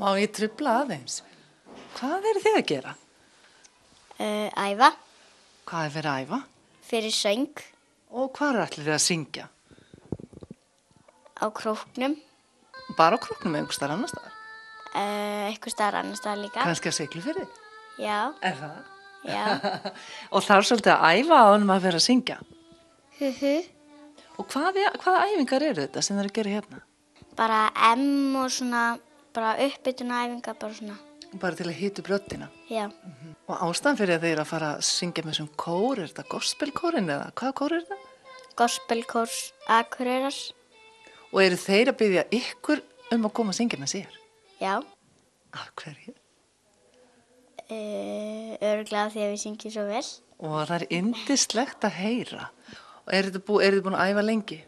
Má ég trufla aðeins? Hvað eru þið að gera? Æfa Hvað er verið að æfa? fyrir söng Og hvað ætlið þið að syngja? á króknum, Bara á Króknum eða einhvers staðar annars staðar? eitthvað staðar annars staðar líka. Kannski að Siglufirði? Já, Er það? já. Og þarf svolítið að æfa á honum að vera að syngja? Og hvaða æfingar eru þetta sem þið eru að gera hérna? Bara og svona, bara uppbytunæfingar, bara svona. Bara til að hita upp röddina? Já, Og ástæðan fyrir að þið eru að fara að syngja með þessum kór, er þetta gospelkórin eða hvaða kór er þetta? gospelkórs Akureyrar. Og eru þeir að biðja ykkur að koma að syngja með sér? Já, Af hverju? örugglega því að við syngjum svo vel. Og það er yndislegt að heyra. Og eru þið búin að æfa lengi?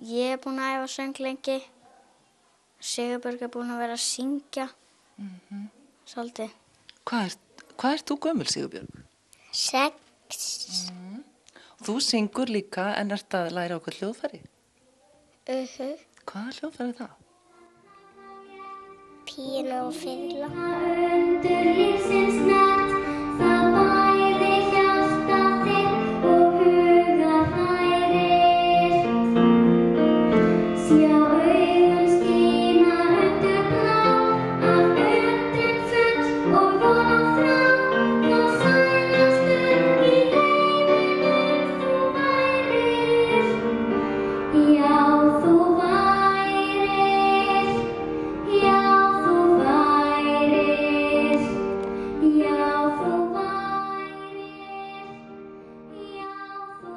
Ég er búin að æfa söng lengi. Sigurbjörg er búin að vera að syngja. Svolítið. Hvað ert þú gömul, Sigurbjörg? 6. Þú syngur líka en ert að læra okkur hljóðfæri. Hvaða hljóðfæri er það? Píanó og fiðla. Undur lífsins nett, það bæði hjarta þitt og hugar hrærir. Sjá augun skína undir blá, af undrun full og von frá. Þá sælast í heiminum þú værir. Já, þú værir. Já, þú værir. Já, þú værir. Já, þú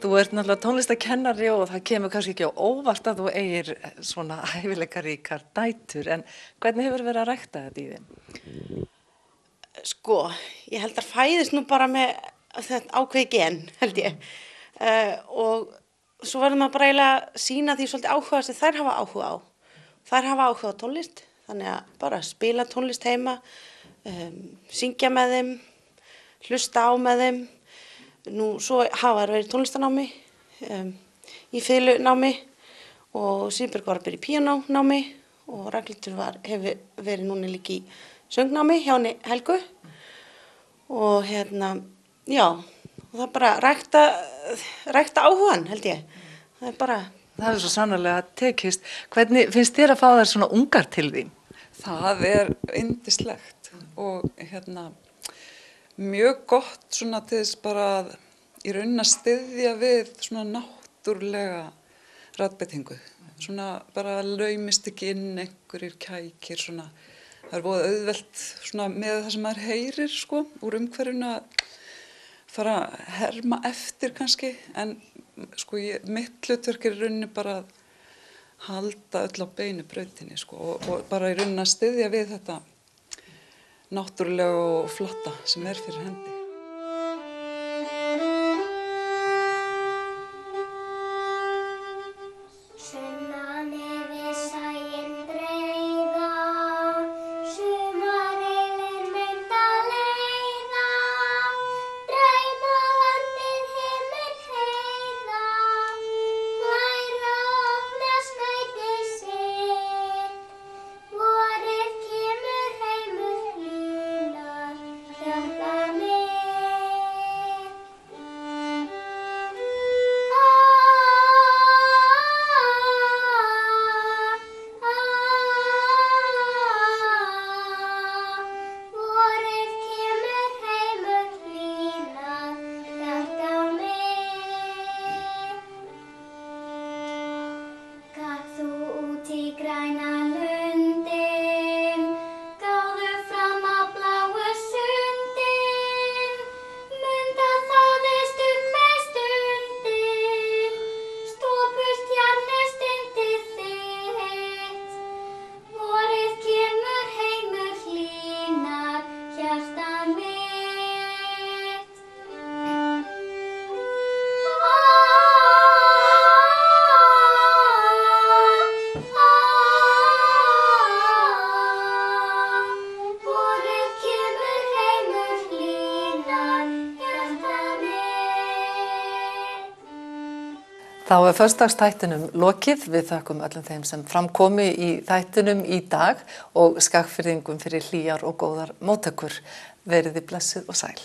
Þú ert náttúrulega tónlistakennari og það kemur kannski ekki á óvart að þú eigir svona hæfileikaríkar dætur, en hvernig hefur verið að rækta þetta í þeim? Sko, ég held að fæðist nú bara með þetta ákveði gen, held ég. Og svo verður maður bara eiginlega að sýna því svolítið áhuga sem þær hafa áhuga á. Þær hafa áhuga á tónlist, þannig að bara spila tónlist heima, syngja með þeim, hlusta á með þeim. Nú, svo hafa þær verið í tónlistanámi, í fiðlunámi og Sigurbjörg var að byrja í píanónámi og Ragnhildur hefur verið núna líka í söngnámi hjá henni Helgu. Og já, og það er bara rækta áhugan, held ég. Það er bara... Það hefur svo sannarlega tekist. Hvernig finnst þér að fá þær svona ungar til þín? Það er yndislegt og mjög gott svona til þess bara að í rauninni að styðja við svona náttúrulega raddbeitingu. Svona bara laumist ekki inn einhverjir kækir svona. Það er voða auðvelt svona með það sem maður heyrir sko úr umhverfinu að fara að herma eftir kannski, en sko mitt hlutverk er í rauninni bara að halda öll á beinu brautinni sko og bara í rauninni að styðja við þetta náttúrulega og flotta sem er fyrir hendi. Sunnan yfir sæinn breiða, sumarylinn mynd að leiða, draumalandið himinn heiða, væra opna skætið sitt, vorið kemur heimur hlýnar, hjarta mitt. Þá er föstudagsþættinum lokið. Við þökkum öllum þeim sem framkomi í þættinum í dag og Skagfirðingum fyrir hlýjar og góðar móttökur. Verið þið blessuð og sæl.